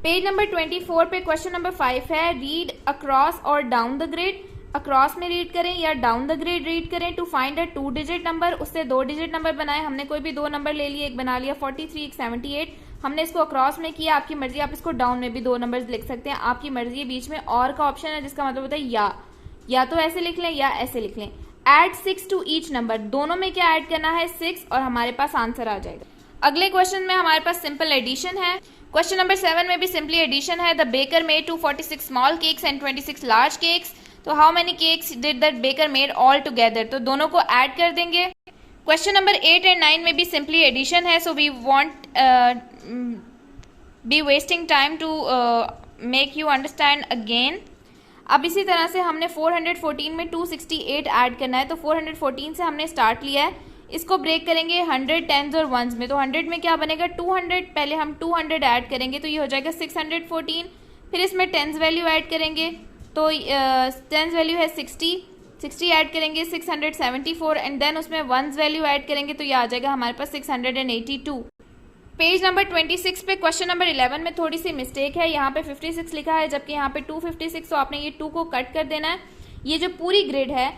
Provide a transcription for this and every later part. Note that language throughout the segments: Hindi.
पेज नंबर 24 पे क्वेश्चन नंबर 5 है, रीड अक्रॉस और डाउन द ग्रिड। अक्रॉस में रीड करें या डाउन द ग्रिड रीड करें to find a 2 digit number. उससे 2 डिजिट नंबर बनाए, हमने कोई भी 2 नंबर ले लिए, एक बना लिया 43, एक 78। हमने इसको अक्रॉस में किया, आपकी मर्जी, आप इसको डाउन में भी 2 नंबर्स लिख सकते हैं, आपकी मर्जी। बीच में और का ऑप्शन है जिसका मतलब होता है या तो ऐसे लिख लें या ऐसे लिख लें। एड 6 टू ईच नंबर, दोनों में क्या ऐड करना है 6, और हमारे पास आंसर आ जाएगा। अगले क्वेश्चन में हमारे पास सिंपल एडिशन है। क्वेश्चन नंबर 7 में भी सिंपली एडिशन है। The baker made 246 small cakes and 26 large cakes. तो how many cakes did that baker made all together, तो दोनों को ऐड कर देंगे। क्वेश्चन नंबर 8 एंड 9 में भी सिंपली एडिशन है, so we want be wasting time to make you understand again. अब इसी तरह से हमने 414 में 268 ऐड करना है, तो 414 से हमने स्टार्ट लिया है, इसको ब्रेक करेंगे 100 टेंस और वंस में। तो 100 में क्या बनेगा 200, पहले हम 200 ऐड करेंगे तो ये हो जाएगा 614। फिर इसमें टेंस वैल्यू ऐड करेंगे तो टेंस वैल्यू है 60 ऐड करेंगे 674, एंड देन उसमें वंस वैल्यू ऐड करेंगे तो ये आ जाएगा हमारे पास 682। पेज नंबर 26 पे क्वेश्चन नंबर 11 में थोड़ी सी मिस्टेक है, यहाँ पे 56 लिखा है जबकि यहाँ पे 256, तो आपने ये 2 को कट कर देना है। ये जो पूरी ग्रिड है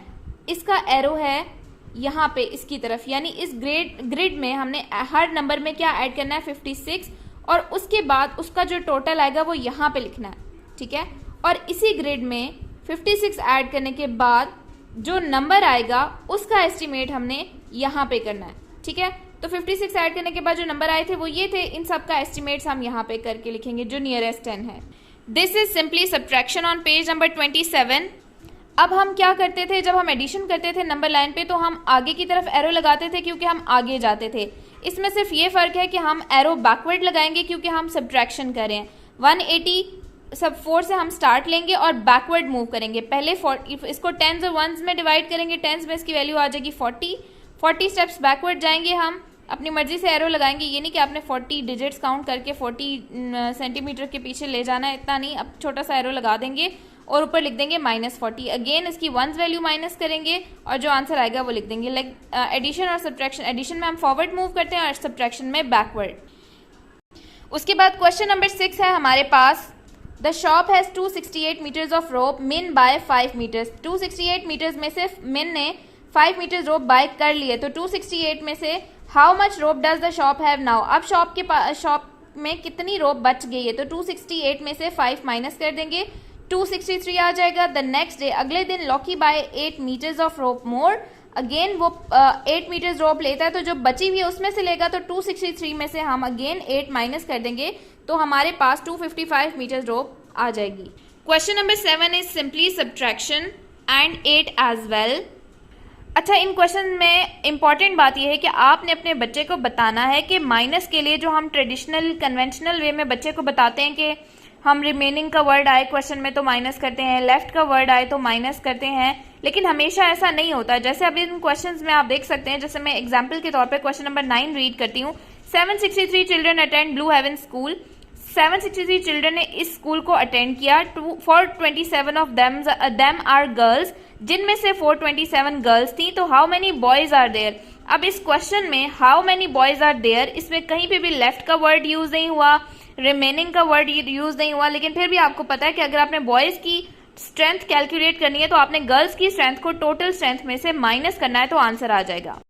इसका एरो है यहाँ पे इसकी तरफ, यानी इस ग्रिड में हमने हर नंबर में क्या ऐड करना है 56, और उसके बाद उसका जो टोटल आएगा वो यहाँ पे लिखना है, ठीक है। और इसी ग्रिड में 56 ऐड करने के बाद जो नंबर आएगा उसका एस्टिमेट हमने यहाँ पे करना है, ठीक है। तो 56 ऐड करने के बाद जो नंबर आए थे वो ये थे, इन सब का एस्टिमेट्स हम यहाँ पे करके लिखेंगे जो नियरेस्ट 10 है। This is simply subtraction on page number 27। अब हम क्या करते थे, जब हम एडिशन करते थे नंबर लाइन पे तो हम आगे की तरफ एरो लगाते थे क्योंकि हम आगे जाते थे। इसमें सिर्फ ये फर्क है कि हम एरो बैकवर्ड लगाएंगे क्योंकि हम सब्ट्रैक्शन कर रहे हैं। 180 सब 4 से हम स्टार्ट लेंगे और बैकवर्ड मूव करेंगे। पहले इसको टेंस और वंस में डिवाइड करेंगे, टेंस में इसकी वैल्यू आ जाएगी 40 स्टेप्स बैकवर्ड जाएंगे, हम अपनी मर्जी से एरो लगाएंगे। ये नहीं कि आपने 40 डिजिट्स काउंट करके 40 सेंटीमीटर के पीछे ले जाना है, इतना नहीं। अब छोटा सा एरो लगा देंगे और ऊपर लिख देंगे -40। अगेन इसकी वंस वैल्यू माइनस करेंगे और जो आंसर आएगा वो लिख देंगे। लाइक एडिशन और सब्ट्रैक्शन, एडिशन में हम फॉरवर्ड मूव करते हैं और सब्ट्रैक्शन में बैकवर्ड। उसके बाद क्वेश्चन नंबर 6 है हमारे पास, the shop has 268 metres of rope, min by 5 metres. 268 metres में से मिन ने 5 मीटर्स रोप बाय कर लिए, तो 268 में से how much rope does the shop have now. अब शॉप में कितनी रोप बच गई है, तो 268 में से 5 माइनस कर देंगे, 263 आ जाएगा। द नेक्स्ट डे, अगले दिन, Lockie buy 8 metres of rope more. Again वो 8 मीटर्स रोप लेता है तो जो बची हुई है उसमें से लेगा, तो 263 में से हम अगेन 8 माइनस कर देंगे तो हमारे पास 255 मीटर्स रोप आ जाएगी। Question number 7 is simply subtraction and 8 as well. अच्छा, इन क्वेश्चन में इंपॉर्टेंट बात यह है कि आपने अपने बच्चे को बताना है कि माइनस के लिए जो हम ट्रेडिशनल कन्वेंशनल वे में बच्चे को बताते हैं कि हम रिमेनिंग का वर्ड आए क्वेश्चन में तो माइनस करते हैं, लेफ्ट का वर्ड आए तो माइनस करते हैं, लेकिन हमेशा ऐसा नहीं होता। जैसे अभी इन क्वेश्चंस में आप देख सकते हैं, जैसे मैं एग्जांपल के तौर पे क्वेश्चन नंबर 9 रीड करती हूँ। 763 children attend Blue Haven school. 763 children ने इस स्कूल को अटेंड किया। 427 ऑफ देम आर गर्ल्स, जिनमें से 427 गर्ल्स थी। तो how many boys are there. अब इस क्वेश्चन में how many boys are there, इसमें कहीं पे भी लेफ्ट का वर्ड यूज नहीं हुआ, रिमेनिंग का वर्ड यूज नहीं हुआ, लेकिन फिर भी आपको पता है कि अगर आपने बॉयज की स्ट्रेंथ कैलकुलेट करनी है तो आपने गर्ल्स की स्ट्रेंथ को टोटल स्ट्रेंथ में से माइनस करना है तो आंसर आ जाएगा।